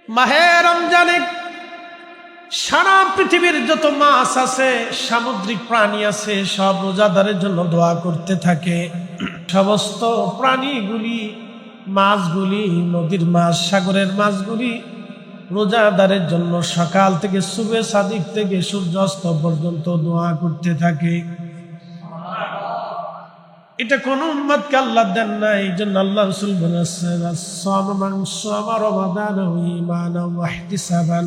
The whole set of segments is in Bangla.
মাহে রমজানে সারা পৃথিবীর যত মাছ আছে, সামুদ্রিক প্রাণী আছে, সব রোজাদারের জন্য দোয়া করতে থাকে। সমস্ত প্রাণীগুলি, মাছগুলি, নদীর মাছ, সাগরের মাছগুলি রোজাদারের জন্য সকাল থেকে সুবে সাদিক থেকে সূর্যাস্ত পর্যন্ত দোয়া করতে থাকে। এটা কোন উম্মতকে আল্লাহ দেন না। এই জন্য আল্লাহ রাসূল বলেছেন, as-সাওমু মান সামা রমাদানাহু ঈমানান ওয়া ইহতিসাবান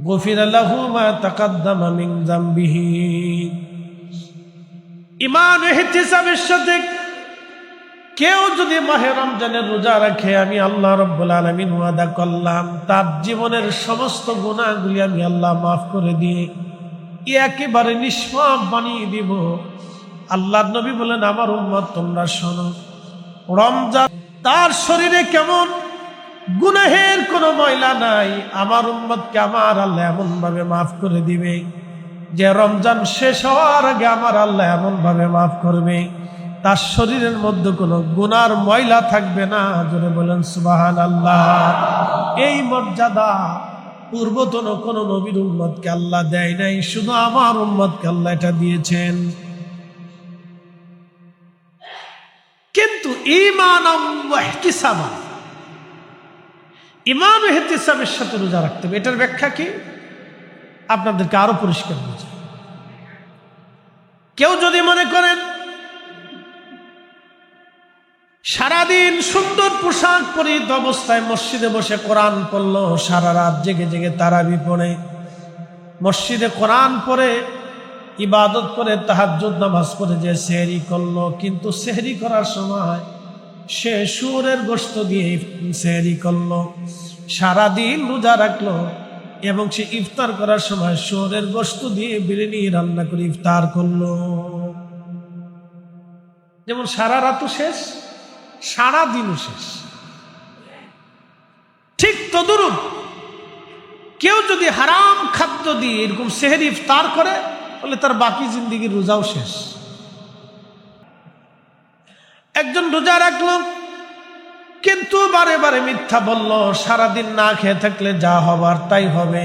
গুফিরা লাহু মা তাকাদ্দামা মিন যামবিহি। ঈমান ও ইহতিসাবের সাথে কেউ যদি মাহে রমজানের রোজা রাখে, আমি আল্লাহ রাব্বুল আলামিন ওয়াদা করলাম তার জীবনের সমস্ত গুনাহগুলি আমি আল্লাহ মাফ করে দিয়ে একেবারে নিষ্পাপ বানিয়ে দিব। আল্লাহর নবী বলেন, আমার উম্মত তোমরা শোনো, রমজান তার শরীরে কেমন গুনাহের কোনো ময়লা নাই, আমার উম্মতকে আমার আল্লাহ এমন ভাবে মাফ করে দিবে যে রমজান শেষ হওয়ার আগে আমার আল্লাহ এমন ভাবে মাফ করবে তার শরীরের মধ্যে কোনো গুনার ময়লা থাকবে না। জোরে বলেন সুবহানাল্লাহ। এই মর্যাদা পূর্বতন কোন নবীর উম্মতকে আল্লাহ দেয় নাই, শুধু আমার উম্মতকে আল্লাহ এটা দিয়েছেন। কিন্তু ঈমান ওয়া ইহতিসাব, ঈমান ও ইহতিসাবের সাথে রোজা রাখতে হবে। এটার ব্যাখ্যা কি আপনাদেরকে আরো পরিষ্কার বুঝাই। কেউ যদি মনে করেন সারাদিন সুন্দর পোশাক পরিহিত অবস্থায় মসজিদে বসে কোরআন পড়লো, সারা রাত জেগে জেগে তারাবি পড়ে, মসজিদে কোরআন পড়ে, ইবাদত করে, তাহাজ্জুদ নামাজ পড়ে যে সেহরি করলো, কিন্তু সেহরি করার সময় সে শুয়োরের গোশত দিয়ে সেহরি করলো, সারাদিন রোজা রাখলো এবং সে ইফতার করার সময় শুয়োরের গোশত দিয়ে বিরিয়ানি রান্না করে ইফতার করলো। যেমন সারা রাতও শেষ, সারা দিনও শেষ। ঠিক তদরূপ কেউ যদি হারাম খাদ্য দিয়ে এরকম সেহরি ইফতার করে, বলে তার বাকি জিন্দেগির রোজাও শেষ। একজন রোজা রাখলো কিন্তু বারে বারে মিথ্যা বলল, সারাদিন না খেয়ে থাকলে যা হবার তাই হবে,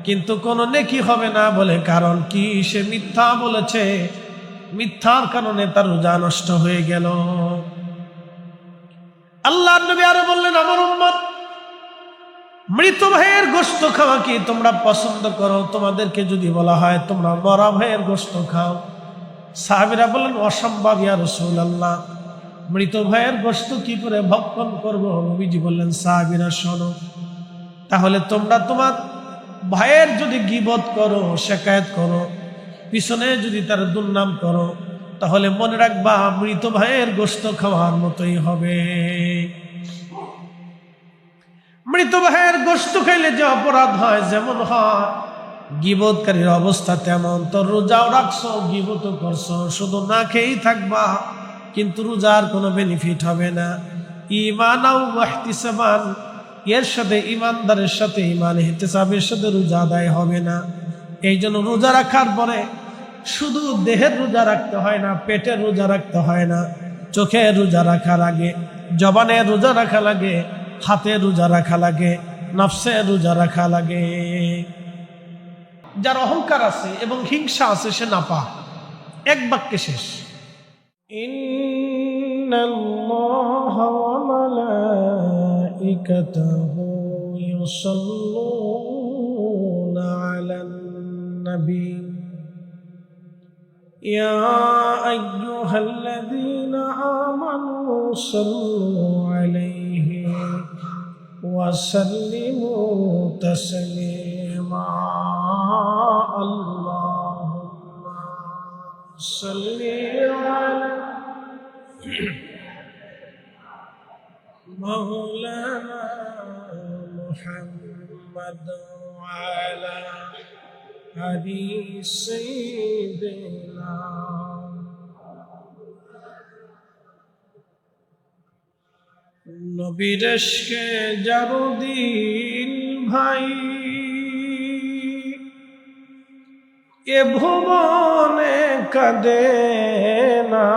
কিন্তু কোনো নেকি হবে না। বলে কারণ কি? সে মিথ্যা বলেছে, মিথ্যার কারণে তার রোজা নষ্ট হয়ে গেল। আল্লাহর নবী আরো বললেন, আমার উম্মত মৃত ভাইয়ের গোশত খাওয়া কি তোমরা পছন্দ করো? তোমাদেরকে যদি বলা হয় তোমরা মরা ভাইয়ের গোশত খাও, সাহাবীরা বললেন, অসম্ভব ইয়া রাসূলুল্লাহ, মৃত ভাইয়ের গোশত কি করে ভক্ষণ করব? নবীজি বললেন, সাহাবীরা শোনো, তাহলে তোমরা তোমার ভাইয়ের যদি গীবত করো, শিকায়ত করো, পিছনে যদি তার দুর্নাম করো, তাহলে মনে রাখবা মৃত ভাইয়ের গোশত খাওয়ার মতোই হবে। মৃত ভাইয়ের গোশত খাইলে যে অপরাধ হয়, যেমন হয় গীবতকারীর অবস্থা তেমন। তো রোজাও রাখছো, গীবতও করছো, শুধু না খেয়েই থাকবা, কিন্তু রোজার কোনো বেনিফিট হবে না। ঈমান ওয়া ইহতিসাবান, এর সাথে ঈমানদারের সাথে ঈমান ইহতিসাবের সাথে রোজা আদায় হবে না। এই জন্য রোজা রাখার পরে শুধু দেহের রোজা রাখতে হয় না, পেটের রোজা রাখতে হয় না, চোখের রোজা রাখা লাগে, জবানের রোজা রাখা লাগে, হাতের রোজা রাখা লাগে, নফসের রোজা রাখা লাগে। যার অহংকার আছে এবং হিংসা আছে সে নাপাক। এক বাক্যে শেষ। ইন্নাল্লাহা ওয়া মালাইকাতাহু ইউসাল্লুনা আলান নবী ইয়া আইয়ুহাল্লাযীনা আমানু সাল্লু আলাইহি ওয়া সাল্লিমু তাসলিমা। আল্লাহুম্মা সাল্লি আলা মাওলানা মুহাম্মাদ ওয়া আলা আলি সাইয়্যিদিনা। নবীর ইশকে যারো দিল ভাই, এ ভুবনে কাঁদে না।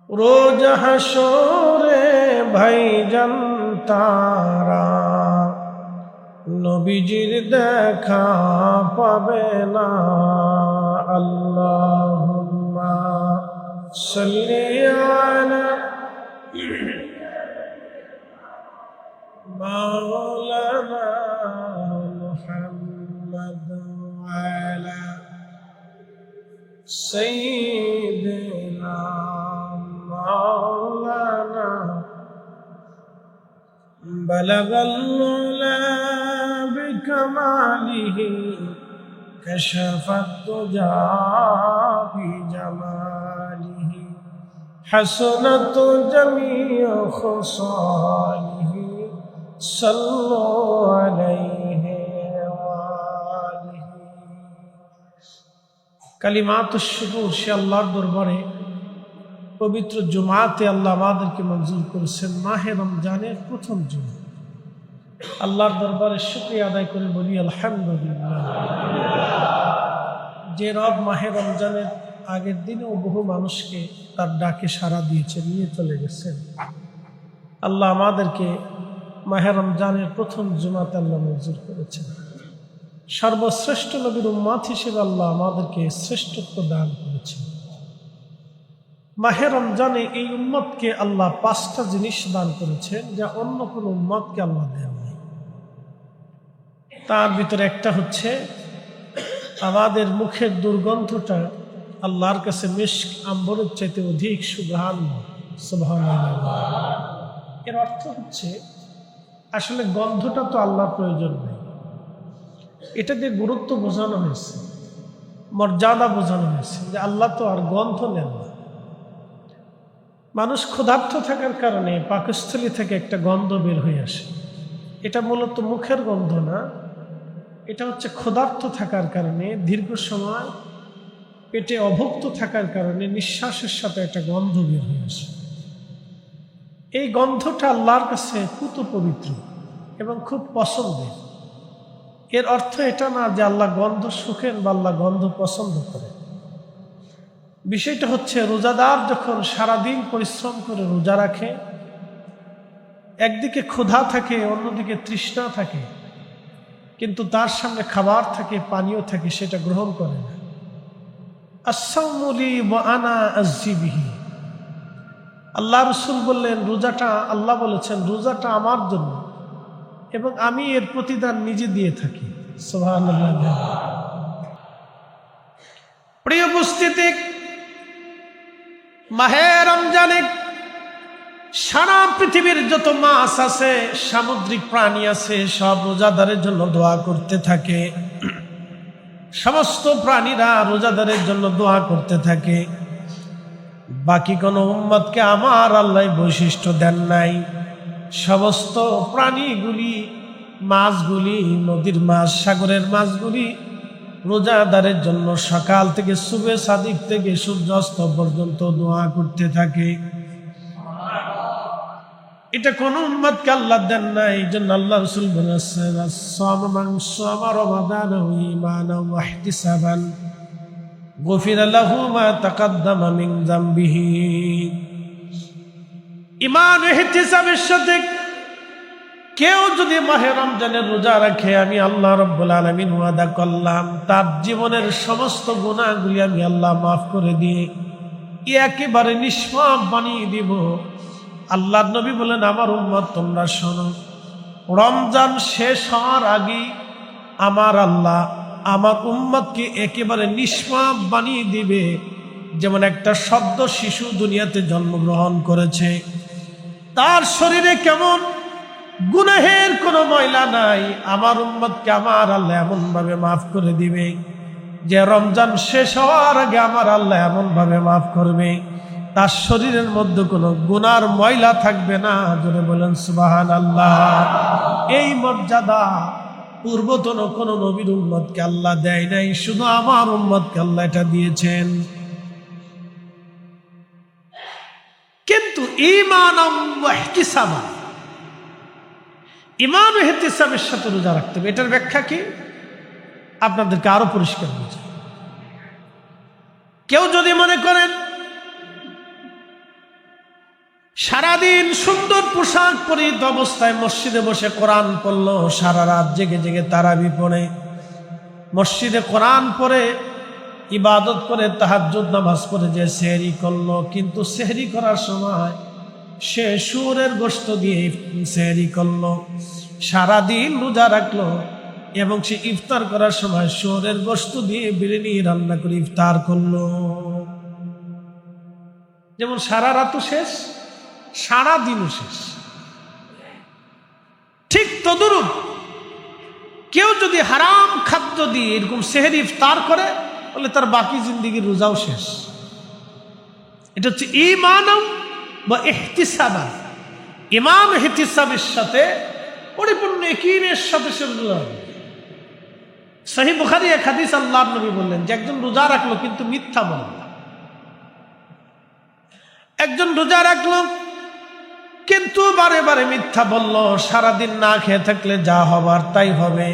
রোজ হাসরে ভাইজান তারা নবীজির দেখা পাবে না। আল্লাহুম্মা সাল্লি আলা মাওলানা মুহাম্মদ ওয়া আলা সাইয়্যিদিনা মাওলানা বালাগাল উলা বিকামালিহি কাশাফাত দুজা বিজামালিহি হাসানাত জামিউ খুসালিহি সাল্লু আলাইহি ওয়া আলিহি। কালিমাতুশ শুকর সে আল্লাহর দরবারে পবিত্র জুমাতে আল্লাহ আমাদেরকে মঞ্জুর করেছেন মাহে রমজানের প্রথম জুমা। আল্লাহর দরবারে শুকরিয়া আদায় করে বলি আলহামদুলিল্লাহ। যে রব মাহে রমজানের আগের দিনেও বহু মানুষকে তার ডাকে সাড়া দিয়েছে, নিয়ে চলে গেছেন। আল্লাহ আমাদেরকে মাহে রমজানের প্রথম জুমাতে আল্লাহ মঞ্জুর করেছেন। সর্বশ্রেষ্ঠ নবীর উম্মত হিসেবে আল্লাহ আমাদেরকে শ্রেষ্ঠত্ব দান করেছেন। মাহে রমজানে এই উম্মতকে আল্লাহ 5টা জিনিস দান করেছেন যা অন্য কোনো উম্মতকে আল্লাহ দেন নাই। তার ভিতরে একটা হচ্ছে আমাদের মুখের দুর্গন্ধটা আল্লাহর কাছে মিশক আম্বরের চাইতে অধিক সুবহানাল্লাহ। এর অর্থ হচ্ছে আসলে গন্ধটা তো আল্লাহর প্রয়োজন নেই, এটা দিয়ে গুরুত্ব বোঝানো হয়েছে, মর্যাদা বোঝানো হয়েছে যে আল্লাহ তো আর গন্ধ নেন না। মানুষ ক্ষুধার্ত থাকার কারণে পাকস্থলী থেকে একটা গন্ধ বের হয়ে আসে, এটা মূলত মুখের গন্ধ না, এটা হচ্ছে ক্ষুধার্ত থাকার কারণে দীর্ঘ সময় পেটে অভুক্ত থাকার কারণে নিঃশ্বাসের সাথে একটা গন্ধ বের হয়ে আসে। এই গন্ধটা আল্লাহর কাছে পুত পবিত্র এবং খুব পছন্দের। এর অর্থ এটা না যে আল্লাহ গন্ধ সুখেন বা আল্লাহ গন্ধ পছন্দ করে। বিষয়টা হচ্ছে রোজাদার যখন সারাদিন পরিশ্রম করে রোজা রাখে, একদিকে ক্ষুধা থাকে, অন্যদিকে তৃষ্ণা থাকে, কিন্তু তার সামনে খাবার থাকে, পানীয় থাকে, সেটা গ্রহণ করে না। আস-সাওমু লি ওয়া আনা আজজি বিহি। আল্লাহ রাসূল বললেন রোজাটা, আল্লাহ বলেছেন রোজাটা আমার জন্য এবং আমি এর প্রতিদান নিজে দিয়ে থাকি। সুবহানাল্লাহ। প্রিয় উপস্থিতি, মাহে রমজানে সারা পৃথিবীর যত মাছ আছে, সামুদ্রিক প্রাণী আছে, সব রোজাদারের জন্য দোয়া করতে থাকে। সমস্ত প্রাণীরা রোজাদারের জন্য দোয়া করতে থাকে। বাকি কোনো উম্মতকে আমার আল্লাহ বৈশিষ্ট্য দেন নাই। সমস্ত প্রাণীগুলি, মাছগুলি, নদীর মাছ, সাগরের মাছগুলি রোজাদারের জন্য সকাল থেকে সুবে সাদিক থেকে সূর্যাস্ত পর্যন্ত দোয়া করতে থাকে। এটা কোন উম্মতকে আল্লাহ দেন না। এই জন্য আল্লাহ রাসূল বলেছেন as-সাওমু মান সামা রমাদানাহু ঈমানান ওয়া ইহতিসাবান গুফিরা লাহু মা তাকাদ্দামা মিন যামবিহি। ঈমান ও ইহতিসাবের সাথে কেউ যদি মাহে রমজানের রোজা রাখে, আমি আল্লাহ রাব্বুল আলামিন ওয়াদা করলাম তার জীবনের সমস্ত গুনাহগুলি আমি আল্লাহ মাফ করে দিয়ে একেবারে নিষ্পাপ বানিয়ে দিব। আল্লাহর নবী বলেন, আমার উম্মত তোমরা শোনো, রমজান শেষ হওয়ার আগে আমার আল্লাহ আমার উম্মতকে একেবারে নিষ্পাপ বানিয়ে দিবে। যেমন একটা সদ্য শিশু দুনিয়াতে জন্মগ্রহণ করেছে, তার শরীরে কেমন গুনাহের কোনো ময়লা নাই, আমার উম্মতকে আমার আল্লাহ এমন ভাবে মাফ করে দিবে যে রমজান শেষ হওয়ার আগে আমার আল্লাহ এমন ভাবে মাফ করবে তার শরীরের মধ্যে কোনো গুনার ময়লা থাকবে না। জোরে বলেন সুবহানাল্লাহ। এই মর্যাদা পূর্বতন কোন নবীর উম্মতকে আল্লাহ দেয় নাই, শুধু আমার উম্মতকে আল্লাহ এটা দিয়েছেন। কিন্তু ঈমান ওয়া ইহতিসাব, ঈমান ও ইহতিসাবের সাথে রোজা রাখতে হবে। এটার ব্যাখ্যা কি আপনাদেরকে আরো পরিষ্কার বুঝাই। কেউ যদি মনে করেন সারাদিন সুন্দর পোশাক পরিহিত অবস্থায় মসজিদে বসে কোরআন পড়লো, সারা রাত জেগে জেগে তারাবি পড়ে মসজিদে কোরআন পড়ে ইবাদত করে তাহাজ্জুদ নামাজ পড়ে যে সেহরি করলো, কিন্তু সেহরি করার সময় সে শুয়োরের গোশত দিয়ে সেহরি করলো। সারাদিন রোজা রাখলো এবং সে ইফতার করার সময় শুয়োরের গোশত দিয়ে বিরিয়ানি রান্না করে ইফতার করলো। যেমন সারা রাতও শেষ, সারা দিনও শেষ। ঠিক তদরূপ কেউ যদি হারাম খাদ্য দিয়ে এরকম সেহরি ইফতার করে বলে তার বাকি জিন্দেগির রোজাও শেষ। এটা হচ্ছে ঈমান বা ইহতিসাব। ঈমান ইহতিসাবের সাথে পরিপূর্ণ ইয়াকিনের সাথে সে রোজা রাখবে। সহিহ বুখারী এক হাদিস আল্লাহর নবী বললেন যে একজন রোজা রাখলো কিন্তু মিথ্যা বলল না। একজন রোজা রাখলো কিন্তু বারে বারে মিথ্যা বলল, সারাদিন না খেয়ে থাকলে যা হবার তাই হবে,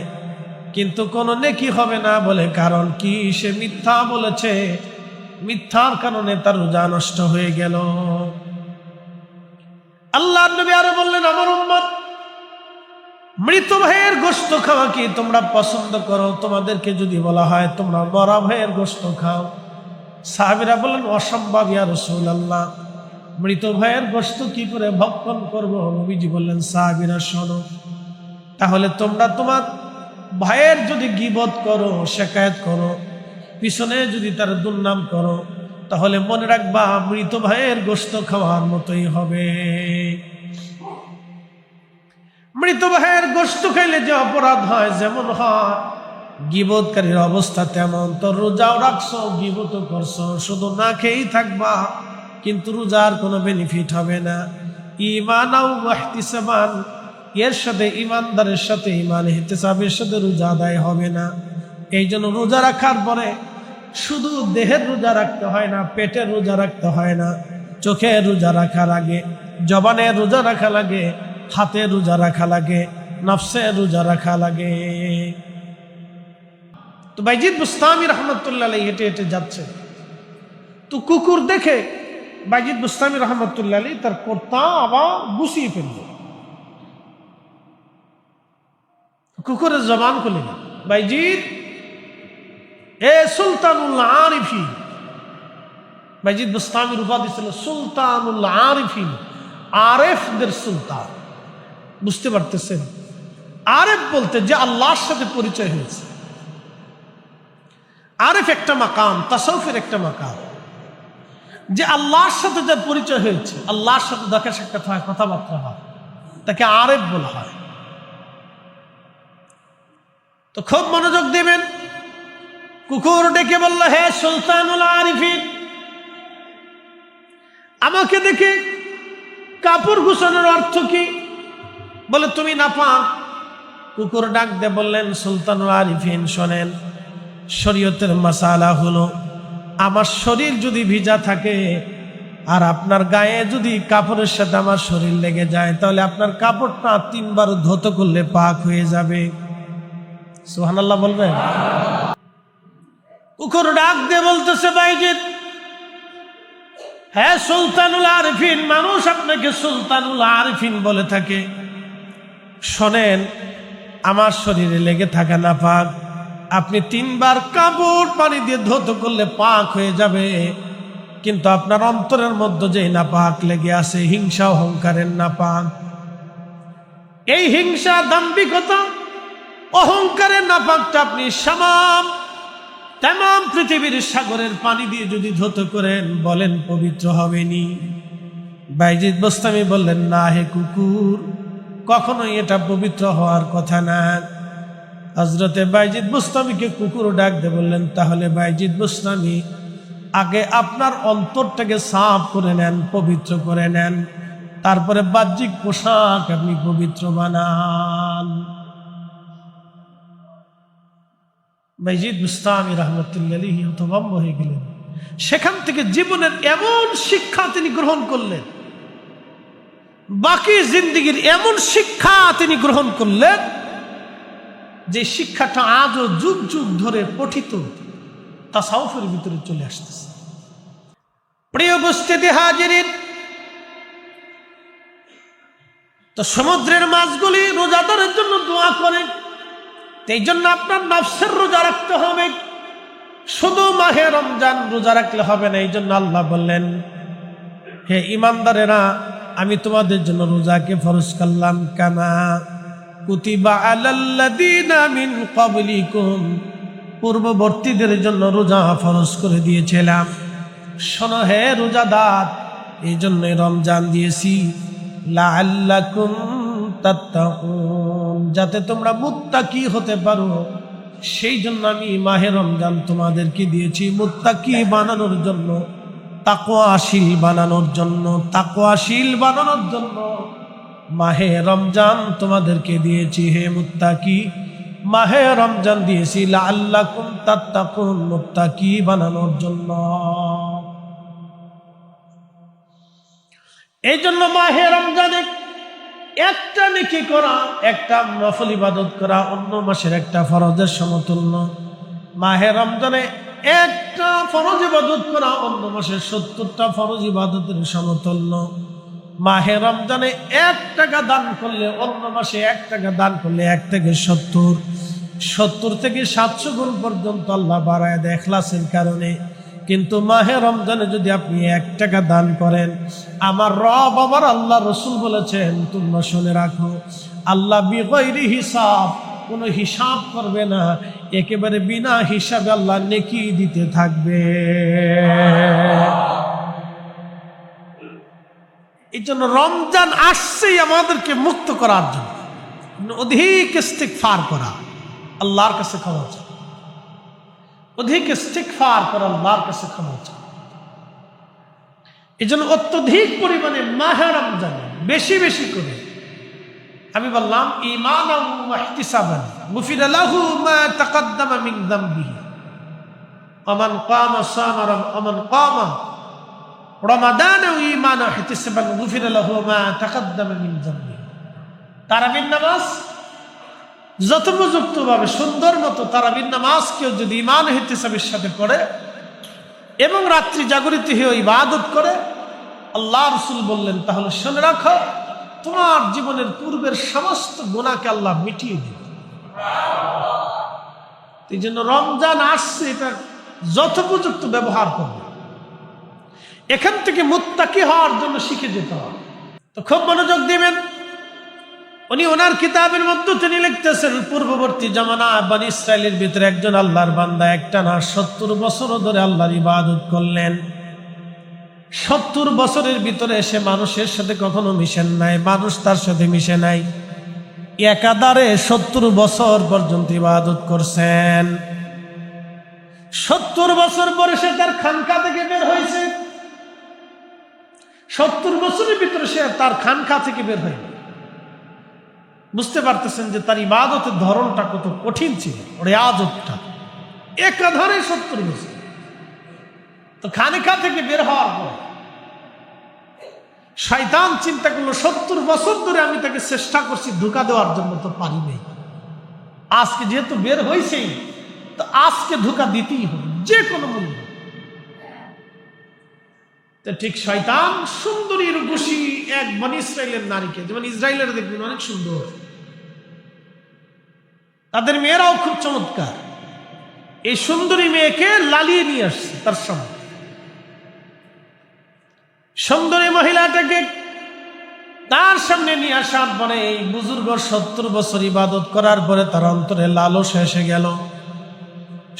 কিন্তু কোনো নেকি হবে না। বলে কারণ কি? সে মিথ্যা বলেছে, মিথ্যার কারণে তার রোজা নষ্ট হয়ে গেল। আল্লাহর নবী আরো বললেন, আমার উম্মত মৃত ভাইয়ের গোশত খাওয়া কি তোমরা পছন্দ করো? তোমাদেরকে যদি বলা হয় তোমরা মরা ভাইয়ের গোশত খাও, সাহাবীরা বললেন অসম্ভব ইয়া রাসূলুল্লাহ, মৃত ভাইয়ের গোশত কি করে ভক্ষণ করব? নবীজি বললেন, সাহাবীরা শোনো, তাহলে তোমরা তোমার ভাইয়ের যদি গীবত করো, শিকায়ত করো, পিছনে যদি তার দুর্নাম করো, তাহলে মনে রাখবা মৃত ভাইয়ের গোশত খাওয়ার মতোই হবে। মৃত ভাইয়ের গোশত খাইলে যে অপরাধ হয়, যেমন হয় গীবতকারীর অবস্থা তেমন। তো রোজাও রাখছো, গীবতও করছো, শুধু না খেয়েই থাকবা, কিন্তু রোজার কোনো বেনিফিট হবে না। ঈমান ও ইহতিসাবান, এর সাথে ইমানদারের সাথে ঈমান ইহতিসাবের সাথে রোজা আদায় হবে না। এই জন্য রোজা রাখার পরে শুধু দেহের রোজা রাখতে হয় না, পেটের রোজা রাখতে হয় না, চোখের রোজা রাখা লাগে, জবানের রোজা রাখা লাগে, হাতের রোজা রাখা লাগে, নফসের রোজা রাখা লাগে। তো বাইজিদ বুস্তামি রহমতুল্লাহ আলাইহি হেঁটে হেঁটে যাচ্ছে, তো কুকুর দেখে বাইজিদ বুস্তামি রহমতুল্লাহ আলাইহি তার কর্তা আবার গুছিয়ে ফেলল। কুকুরের জবান খুলে না, বাইজিদ এ সুলতানুল আরিফিন। বাইজিদ বুস্তামির উপাধি ছিল সুলতানুল আরিফিন, আরেফদের সুলতান। বুঝতে পারতেছেন? আরেফ বলতে যে আল্লাহর সাথে পরিচয় হয়েছে। আরেফ একটা মাকাম, তাসাউফের একটা মাকাম, যে আল্লাহর সাথে যার পরিচয় হয়েছে, আল্লাহর সাথে দেখা সাক্ষাৎ হয়, কথাবার্তা হয়, তাকে আরেফ বলা হয়। তো খুব মনোযোগ দিবেন। কুকুর ডেকে বলল, হে সুলতানুল আরিফিন, আমাকে দেখে কাপড় ঘুষানোর অর্থ কি? বলে তুমি নাপাক। কুকুর ডাক দিয়ে বললেন, সুলতানুল আরিফিন শোনেন, শরীয়তের মাসালা হলো আমার শরীর যদি ভিজা থাকে আর আপনার গায়ে যদি কাপড়ের সাথে আমার শরীর লেগে যায়, তাহলে আপনার কাপড়টা 3 বার ধৌত করলে পাক হয়ে যাবে। সুবহানাল্লাহ বলবেন? কুকুর ডাক দিয়ে বলতেছে, বাইজিদ, হ্যাঁ সুলতানুল আরিফিন, মানুষ আপনাকে সুলতানুল আরিফিন বলে থাকে। শোনেন, আমার শরীরে লেগে থাকা নাপাক, আপনি 3 বার কাপড় পানি দিয়ে ধৌত করলে পাক হয়ে যাবে, কিন্তু আপনার অন্তরের মধ্যে যে নাপাক লেগে আছে, হিংসা অহংকারের নাপাক, এই হিংসা, দাম্ভিকতা, অহংকারের নাপাকটা আপনি তামাম পৃথিবীর সাগরের পানি দিয়ে যদি ধৌত করেন, বলেন পবিত্র হবেনি? বাইজিদ বুস্তামি বললেন, না হে কুকুর, কখনোই এটা পবিত্র হওয়ার কথা না। হযরতে বাইজিদ বুস্তামিকে কুকুর ডাক দিয়ে বললেন, তাহলে বাইজিদ বুস্তামি, আগে আপনার অন্তরটাকে সাফ করে নেন, পবিত্র করে নেন, তারপরে বাহ্যিক পোশাক আপনি পবিত্র বানান। বাইজিদ বুস্তামি রহমতুল্লাহ আলাইহি হতভম্ব হয়ে গেলেন। সেখান থেকে জীবনের এমন শিক্ষা তিনি গ্রহণ করলেন, বাকি জিন্দেগির এমন শিক্ষা তিনি গ্রহণ করলেন, যে শিক্ষাটা আজও যুগ যুগ ধরে পঠিত তাসাউফের ভিতরে চলে আসতেছে। প্রিয় উপস্থিতি হাজিরিন, তো সমুদ্রের মাছগুলি রোজাদারের জন্য দোয়া করে, এই জন্য আপনার নফসের রোজা রাখতে হবে, শুধু মাহে রমজান রোজা রাখলে হবে না। এই জন্য আল্লাহ বললেন, হে ঈমানদারেরা, আমি তোমাদের জন্য রোজাকে ফরজ করলাম, কামা কুতিবা আলাল্লাযীনা মিন ক্বাবলিকুম, পূর্ববর্তীদের জন্য রোজা ফরজ করে দিয়েছিলাম। শোনো হে রোজাদার, এই জন্যই রমজান দিয়েছি, লাআল্লাকুম তাত্তাকুন, যাতে তোমরা মুত্তাকি হতে পারো। সেই জন্য আমি মাহে রমজান তোমাদেরকে দিয়েছি মুত্তাকি বানানোর জন্য, তাকওয়াশীল বানানোর জন্য। তাকওয়াশীল বানানোর জন্য মাহে রমজান তোমাদেরকে দিয়েছি হে মুত্তাকি, মাহে রমজান দিয়েছি লাআল্লাকুম তাত্তাকুন, মুত্তাকি বানানোর জন্য। এই জন্য মাহে রমজানে একটা নেকি করা, একটা নফল ইবাদত করা অন্য মাসের একটা ফরজের সমতুল্য। মাহে রমজানে একটা ফরজ ইবাদত করা অন্য মাসের 70টা ফরজ ইবাদতের সমতুল্য। মাহে রমজানে 1 টাকা দান করলে অন্য মাসে 1 টাকা দান করলে 1 থেকে 70 থেকে 700 গুণ পর্যন্ত আল্লাহ বাড়ায় দেয় ইখলাসের কারণে। কিন্তু মাহে রমজানে যদি আপনি 1 টাকা দান করেন, আমার রব আমার আল্লাহ রসুল বলেছেন, তোমরা শুনে রাখো, আল্লাহ বিগৈরি হিসাব, কোনো হিসাব করবে না, একেবারে বিনা হিসাবে আল্লাহ নেকি দিতে থাকবে। এই জন্য রমজান আসছেই আমাদেরকে মুক্ত করার জন্য অধিক ইস্তিগফার করা, আল্লাহর কাছে ক্ষমা চাওয়া, অধিক ইস্তিগফার করা, আল্লাহর কাছে ক্ষমা চাওয়া। এই জন্য অত্যধিক পরিমাণে মাহে রমজানে বেশি বেশি করে, আমি বললাম ঈমানান ওয়া ইহতিসাবান গুফিরা লাহু মা তাকাদ্দামা মিন যামবিহি ওয়া মান কামা সামা ওয়া মান কামা রমাদান ঈমানান ওয়া ইহতিসাবান গুফিরা লাহু মা তাকাদ্দামা মিন যামবিহি। তারাবির নামাজ যথোপযুক্তভাবে সুন্দর মতো তারাবির নামাজ কেউ যদি ঈমান ও ইহতিসাবের সাথে পড়ে এবং রাত্রি জাগরিত হয়ে ইবাদত করে, আল্লাহ রাসূল বললেন, তাহলে শুনে রাখো, তোমার জীবনের পূর্বের সমস্ত গুনাহকে আল্লাহ মিটিয়ে দিবে। এই জন্য রমজান আসছে, এটা যথোপযুক্ত ব্যবহার করবে। এখান থেকে মুত্তাকি হওয়ার জন্য শিখে যেতে হবে। তো খুব মনোযোগ দিবেন। উনি ওনার কিতাবের মধ্যে তিনি লিখতেছেন, পূর্ববর্তী জামানা বনী ইসরাইলের ভিতরে একজন আল্লাহর বান্দা একটানা 70 বছর ধরে আল্লাহর ইবাদত করলেন। 70 বছরের ভিতরে সে মানুষের সাথে কখনো মিশেন নাই, মানুষ তার সাথে মিশে নাই, একাধারে 70 বছর পর্যন্ত ইবাদত করছেন। 70 বছর পরে সে তার খানকা থেকে বের হয়েছে। 70 বছরের ভিতরে সে তার খানকা থেকে বের হয়ে, বুঝতে পারতেছেন যে তার ইবাদতের ধরনটা কত কঠিন ছিল, ওর ইবাদতটা একাধারে 70 বছর। তো খানকা থেকে বের হওয়ার পর শয়তান চিন্তা করলো, 70 বছর ধরে আমি তাকে চেষ্টা করছি ধোঁকা দেওয়ার জন্য, তো পারি নাই, আজকে যেহেতু বের হয়েছেই, তো আজকে ধোঁকা দিতেই হবে যে কোনো মূল্য। তো ঠিক শয়তান সুন্দরী রূপসী এক বনী ইসরাইলের নারীকে, যেমন ইসরায়েলের দেখবেন অনেক সুন্দর, তাদের মেয়েরাও খুব চমৎকার, এই সুন্দরী মেয়েকে লালিয়ে নিয়ে আসছে তার সামনে। সুন্দরী মহিলাটাকে তার সামনে নিয়ে আসার পরে এই বুজুর্গ 70 বছর ইবাদত করার পরে তার অন্তরে লালসা এসে গেল।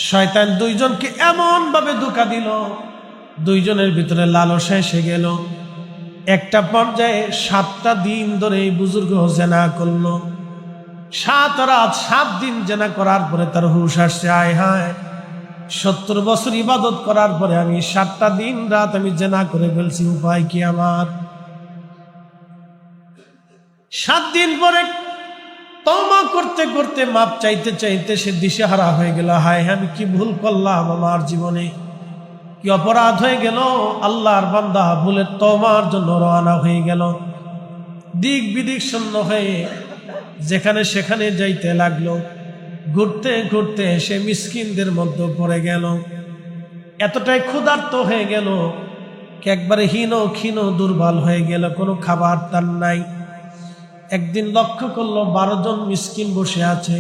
শয়তান দুইজনকে এমন ভাবে ধোঁকা দিল, দুইজনের ভিতরে লালসা এসে গেল। একটা পর্যায়ে 7টা দিন ধরে এই বুজুর্গ জেনা করলো। 7 রাত 7 দিন জেনা করার পরে তার হুঁশ আসছে, আয় হায়, 70 বছর ইবাদত করার পরে আমি 7টা দিন রাত আমি জেনা করে ফেলছি, উপায় কি আমার? 7 দিন পরে তওবা করতে করতে, মাপ চাইতে চাইতে সে দিশেহারা হয়ে গেল। হায়, আমি কি ভুল করলাম আমার জীবনে, কি অপরাধ হয়ে গেল? আল্লাহর বান্দা ভুলে তওবার জন্য রওনা হয়ে গেল। দিক বিদিক শূন্য হয়ে যেখানে সেখানে যাইতে লাগলো। ঘুরতে ঘুরতে সে মিসকিনদের মধ্যে পড়ে গেল। এতটাই ক্ষুধার্ত হয়ে গেল, একবারে ক্ষীণ দুর্বল হয়ে গেল, কোনো খাবার তার নাই। একদিন লক্ষ্য করলো 12 জন মিসকিন বসে আছে।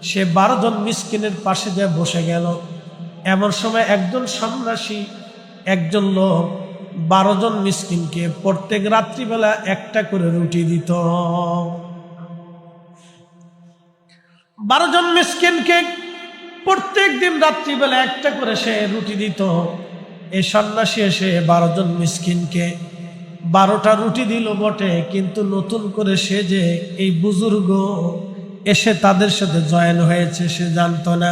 সে 12 জন মিসকিনের পাশে যায় বসে গেল। এমন সময় একজন সন্ন্যাসী, একজন লোক 12 জন মিসকিনকে প্রত্যেক রাত্রিবেলা একটা করে রুটি দিত। 12 জন মিসকিনকে প্রত্যেক দিন রাত্রিবেলা একটা করে সে রুটি দিত। এই সন্ন্যাসী এসে 12 জন মিসকিনকে 12টা রুটি দিল বটে, কিন্তু নতুন করে সে যে এই বুজুর্গ এসে তাদের সাথে জয়েন হয়েছে সে জানতো না।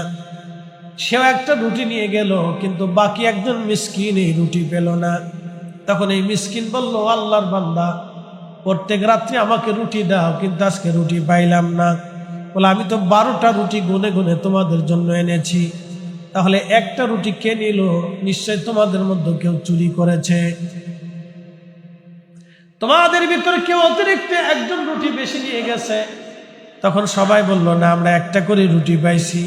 সেও একটা রুটি নিয়ে গেল, কিন্তু বাকি একজন মিসকিন এই রুটি পেল না। তখন এই মিসকিন বলল, আল্লাহর বান্দা, প্রত্যেক রাত্রি আমাকে রুটি দাও, কিন্তু আজকে রুটি পাইলাম না। বলে, আমি তো 12টা রুটি গুনে গুনে তোমাদের জন্য এনেছি, তাহলে একটা রুটি কে নিল? নিশ্চয় তোমাদের মধ্যে কেউ চুরি করেছে, তোমাদের ভিতরে কেউ অতিরিক্ত একজন রুটি বেশি নিয়ে গেছে। তখন সবাই বলল, না, আমরা একটা করে রুটি পাইছি।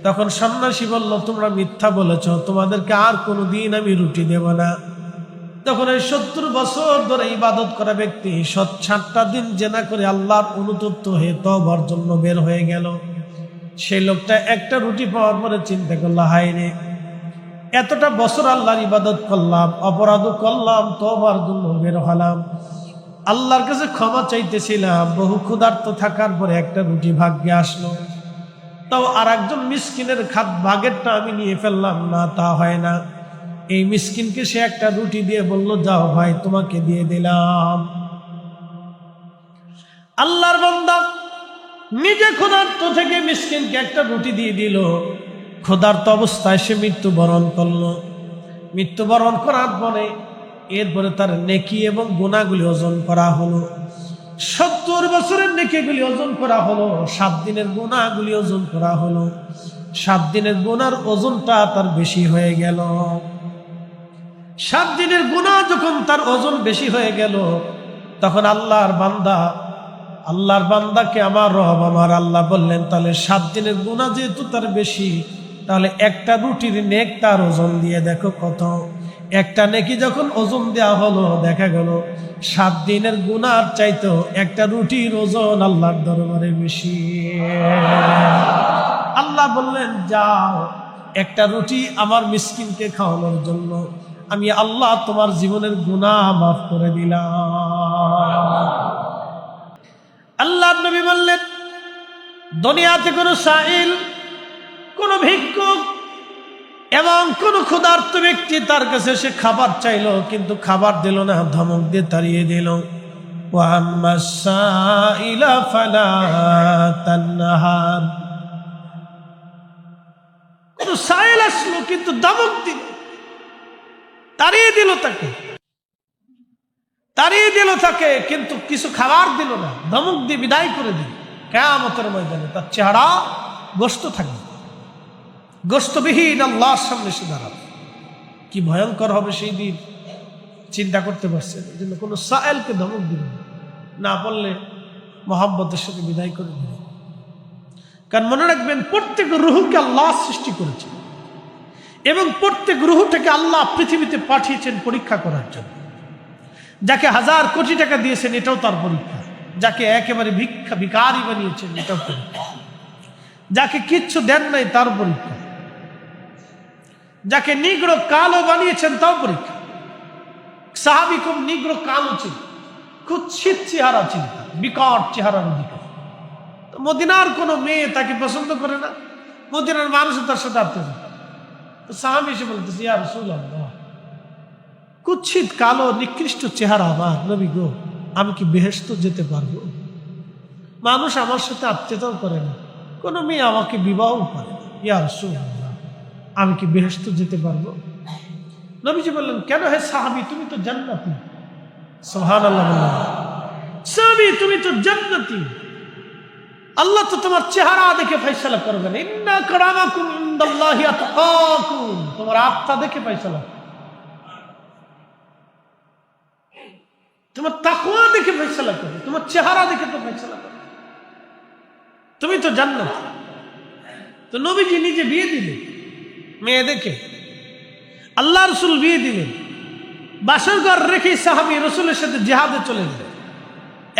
তখন সন্ন্যাসী বলল, তোমরা মিথ্যা বলেছ, তোমাদেরকে আর কোনো দিন আমি রুটি দেব না। তখন এই 70 বছর ধরে ইবাদত করা ব্যক্তি 7টা দিন জেনা করে আল্লাহর অনুতপ্ত হয়ে তওবার জন্য বের হয়ে গেল। সেই লোকটা একটা রুটি পাওয়ার পরে চিন্তা করলো, হায় রে, এতটা বছর আল্লাহর ইবাদত করলাম, অপরাধও করলাম, তওবার জন্য বের হলাম, আল্লাহর কাছে ক্ষমা চাইতেছিলাম, বহু ক্ষুধার্ত থাকার পরে একটা রুটি ভাগ্যে আসলো, তাও আর একজন মিসকিনের ভাগেরটা আমি নিয়ে ফেললাম না, তা হয় না। এই মিসকিনকে সে একটা রুটি দিয়ে বলল, যাও ভাই, তোমাকে দিয়ে দিলাম। আল্লাহর বান্দা নিজে ক্ষুধার্ত থেকে মিসকিনকে একটা রুটি দিয়ে দিল। ক্ষুধার্ত অবস্থায় সে মৃত্যুবরণ করলো। মৃত্যুবরণ করার পরে এরপরে তার নেকি এবং গুনাহগুলি ওজন করা হলো। 70 বছরের নেকিগুলি ওজন করা হলো, 7 দিনের গুনাহগুলি ওজন করা হলো। 7 দিনের গুনার ওজনটা তার বেশি হয়ে গেল। 7 দিনের গুনাহ যখন তার ওজন বেশি হয়ে গেল, তখন আল্লাহর বান্দাকে আমার রব, আমার আল্লাহ বললেন, তাহলে 7 দিনের গুনাহ যেহেতু তার বেশি, তাহলে একটা রুটির নেক তার ওজন দিয়ে দেখো কত। একটা নেকি যখন ওজন দেওয়া হলো, দেখা গেল 7 দিনের গুনার চাইতো একটা রুটির ওজন আল্লাহর দরবারে বেশি। আল্লাহ বললেন, যাও, একটা রুটি আমার মিসকিনকে খাওয়ানোর জন্য আমি আল্লাহ তোমার জীবনের গুনাহ মাফ করে দিলাম। আল্লাহর নবী বললেন, দুনিয়াতে কোনো সাইল, কোনো ভিক্ষুক এবং কোন ক্ষুধার্ত ব্যক্তি তার কাছে সে খাবার চাইলো, কিন্তু খাবার দিল না, ধমক দিয়ে তাড়িয়ে দিল। কোন সাইল আসলো, কিন্তু ধমক দিল, তাড়িয়ে দিল তাকে, কিন্তু কিছু খাবার দিল না, ধমক দিয়ে বিদায় করে দিল। কিয়ামতের ময়দানে তার চেহারা গোশত থাকবে, গোশতবিহীন আল্লাহর সামনে সে দাঁড়াবে। কি ভয়ঙ্কর হবে সেই দিন, চিন্তা করতে পারছেন? এই জন্য কোনো সায়েলকে ধমক দিল না, বললে মোহাম্মতের সাথে বিদায় করে দিল। কারণ মনে রাখবেন, প্রত্যেক রুহকে আল্লাহ সৃষ্টি করেছে এবং প্রত্যেক রুহটাকে আল্লাহ পৃথিবীতে পাঠিয়েছেন পরীক্ষা করার জন্য। যাকে 1000 কোটি টাকা দিয়েছেন, এটাও তার পরীক্ষা। যাকে একেবারে ভিখারি বানিয়েছেন, এটাও পরীক্ষা। যাকে কিচ্ছু দেন নাই, তার পরীক্ষা। যাকে নিগ্র কালো বানিয়েছেন, তাও পরীক্ষা। সাহাবী খুব নিগ্র কালো ছিল, কুৎসিত চেহারা ছিল, বিকট চেহারার অধিকার। মদিনার কোনো মেয়ে তাকে পছন্দ করে না, মদিনার মানুষ তার সাথে আত্মীয়। তো সাহাবী এসে বলতেছে, ইয়া রাসূলুল্লাহ, কুৎসিত কালো নিকৃষ্ট চেহারা আমার নবী গো, আমি কি বেহেশত যেতে পারবো? মানুষ আমার সাথে আত্মীয়তাও করে না, কোনো মেয়ে আমাকে বিবাহ করে না, ইয়া রাসূলুল্লাহ, আমি কি বেহেশত যেতে পারবো? নবীজি বললেন, কেন হে সাহাবী, তুমি তো জান্নাতি। সুবহানাল্লাহ বললেন, সাহাবী তুমি তো জান্নাতি, আল্লাহ তো তোমার চেহারা দেখে ফয়সালা করবেন। ইন্না আকরামাকুম ইনদাল্লাহি আতকাকুম, তোমার আত্মা দেখে ফয়সালা, তোমার তাকওয়া দেখে ফয়সালা করবে, তোমার চেহারা দেখে তো ফয়সালা করবে। তুমি তো জান্নাতি। তো নবীজি নিজে বিয়ে দিলেন মেয়ে দেখে, আল্লাহ রসুল বিয়ে দিলেন, বাসর ঘর রেখে সাহাবী রসুলের সাথে জিহাদে চলে গেলেন।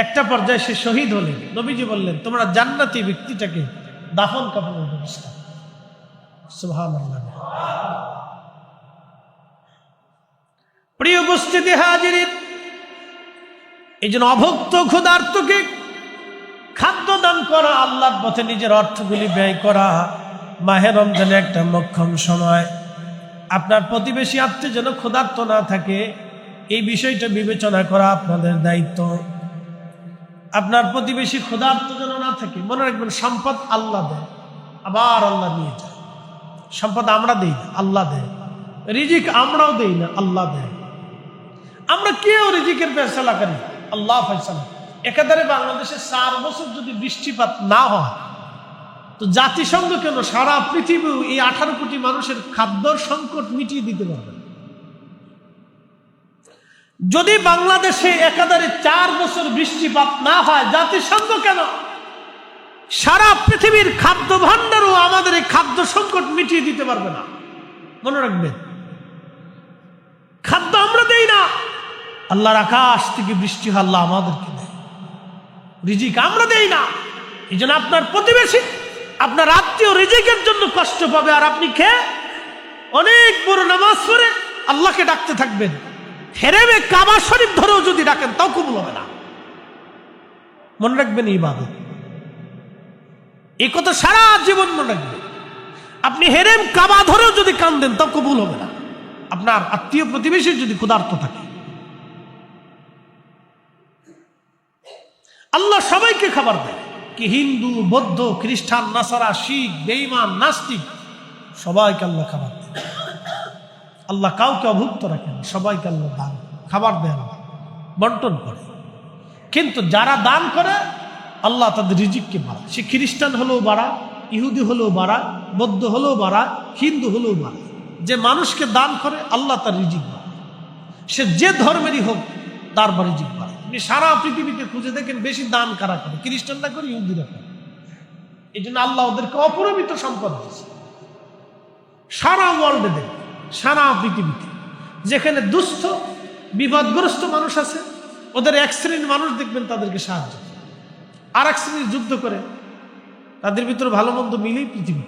একটা পর্যায়ে সে শহীদ হলেন। নবীজি বললেন, তোমরা জান্নাতি ব্যক্তিটাকে দাফন কাফনের ব্যবস্থা। সুবহানাল্লাহ। প্রিয় উপস্থিতি হাজিরিন, এই জন্য অভুক্ত ক্ষুধার্তকে খাদ্য দান করা, আল্লাহর পথে নিজের অর্থগুলি ব্যয় করা মাহে রমজানে একটা মোক্ষম সময়। আপনার প্রতিবেশী আত্মীয় যেন ক্ষুধার্ত না থাকে, এই বিষয়টা বিবেচনা করা আপনাদের দায়িত্ব। আপনার প্রতিবেশী ক্ষুধার্ত যেন না থাকে। মনে রাখবেন, সম্পদ আল্লাহ দেয়, আবার আল্লাহ নিয়ে যায়। সম্পদ আমরা দেই না, আল্লাহ দেয়। রিজিক আমরাও দেই না, আল্লাহ দেয়। আমরা কেউ রিজিকের ফয়সালা করি, আল্লাহ ফয়সালা। একাধারে বাংলাদেশে 4 বছর যদি বৃষ্টিপাত না হয়, তো জাতিসংঘ কেন সারা পৃথিবী এই 18 কোটি মানুষের খাদ্যর সংকট মিটিয়ে দিতে পারবে? যদি বাংলাদেশে একাধারে 4 বছর বৃষ্টিপাত না হয়, জাতিসংঘ কেন সারা পৃথিবীর খাদ্য ভাণ্ডারও আমাদের এই খাদ্য সংকট মিটিয়ে দিতে পারবে না? মনে রাখবেন, খাদ্য আমরা দেই না, আল্লাহর আকাশ থেকে বৃষ্টি হয়, আল্লাহ আমাদেরকে দেয়। রিজিক আমরা দেই না। এই জন্য আপনার প্রতিবেশী, আপনার আত্মীয় রিজিকের জন্য কষ্ট পাবে, আর আপনি খেয়ে অনেক বড় নামাজ পড়ে আল্লাহকে ডাকতে থাকবেন। হেরেমে কাবা শরীফ ধরেও যদি ডাকেন তাও কবুল হবে না। মনে রাখবেন ইবাদত, এই কথা সারা জীবন মনে রাখবেন। আপনি হেরেম কাবা ধরেও যদি কান্দেন তাও কবুল হবে না, আপনার আত্মীয় প্রতিবেশী যদি ক্ষুধার্ত থাকে। আল্লাহ সবাইকে খাবার দেয়, কি হিন্দু, বৌদ্ধ, খ্রিস্টান, নাসারা, শিখ, বেঈমান, নাস্তিক, সবাইকে আল্লাহ খাবার দেয়। আল্লাহ কাউকে অভুক্ত রাখেন, সবাইকে আল্লাহ দান খাবার দেন, বন্টন করে। কিন্তু যারা দান করে, আল্লাহ তাদের রিজিককে বাড়ায়। সে খ্রিস্টান হলেও বাড়ায়, ইহুদি হলেও বাড়ায়, বৌদ্ধ হলেও বাড়ায়, হিন্দু হলেও বাড়ায়। যে মানুষকে দান করে, আল্লাহ তার রিজিক বাড়ায়। সে যে ধর্মেরই হোক, তার রিজিক বাড়ায়। আপনি সারা পৃথিবীতে খুঁজে দেখেন, বেশি দান কারা করে? খ্রিস্টানরা করে, ইহুদিরা করে। এই জন্য আল্লাহ ওদেরকে অপরিমিত সম্পদ দিয়েছে। সারা ওয়ার্ল্ডে দেখবেন, সারা পৃথিবীতে যেখানে দুস্থ বিপদগ্রস্ত মানুষ আছে, ওদের এক শ্রেণীর মানুষ দেখবেন তাদেরকে সাহায্য করে, আর এক শ্রেণীর যুদ্ধ করে। তাদের ভিতরে ভালো মন্দ মিলেই পৃথিবী।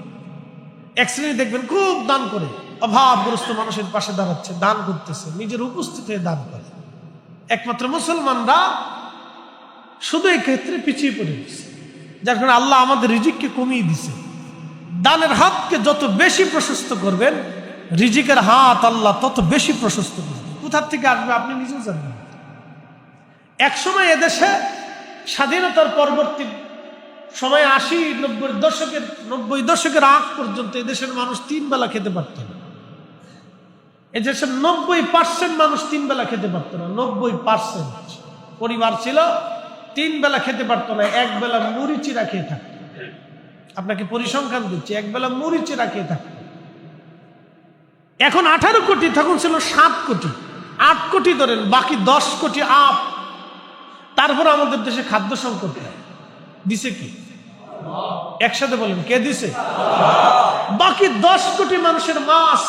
এক শ্রেণী দেখবেন খুব দান করে, অভাবগ্রস্ত মানুষের পাশে দাঁড়াচ্ছে, দান করতেছে, নিজের উপস্থিত হয়ে দান করে। একমাত্র মুসলমানরা শুধু এই ক্ষেত্রে পিছিয়ে পড়ে গেছে, যার কারণে আল্লাহ আমাদের রিজিককে কমিয়ে দিছে। দানের হাতকে যত বেশি প্রশস্ত করবেন, রিজিকের হাত আল্লাহ তত বেশি প্রশস্ত করবেন। কোথার থেকে আসবে আপনি নিজেও জানেন। একসময় এদেশে স্বাধীনতার পরবর্তী সময় 80-90 দশকের আগ পর্যন্ত এদেশের মানুষ 3 বেলা খেতে পারত না। এদেশের 90% মানুষ 3 বেলা খেতে পারত না। 90% পরিবার ছিল 3 বেলা খেতে পারত না, 1 বেলা মুড়ি চিরা খেয়ে থাকত। আপনাকে পরিসংখ্যান দিচ্ছি, 1 বেলা মুড়ি চিরা খেয়ে থাকত। এখন 18 কোটি, তখন ছিল 7 কোটি, 8 কোটি ধরেন, বাকি 10 কোটি আপ। তারপর আমাদের দেশে খাদ্য সংকট দিছে কি? একসাথে বলেন, কে দিছে? বাকি 10 কোটি মানুষের মাছ,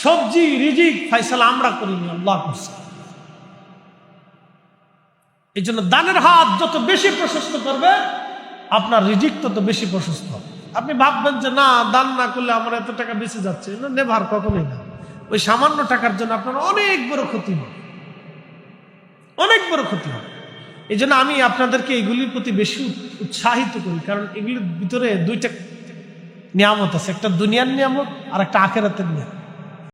সবজি, রিজিক ফয়সালা আমরা করিনি, আল্লাহ করছে। এই জন্য দানের হাত যত বেশি প্রশস্ত করবে, আপনার রিজিক তত বেশি প্রশস্ত হবে। আপনি ভাববেন যে না, দান না করলে আমার এত টাকা বেঁচে যাচ্ছে, নেভার, কখনোই না। ওই সামান্য টাকার জন্য আপনার অনেক বড় ক্ষতি হবে, অনেক বড় ক্ষতি হবে। এই জন্য আমি আপনাদেরকে এগুলির প্রতি বেশি উৎসাহিত করি, কারণ এগুলির ভিতরে 2টা নিয়ামত আছে, একটা দুনিয়ার নিয়ামত আর একটা আখিরাতের নিয়ামত।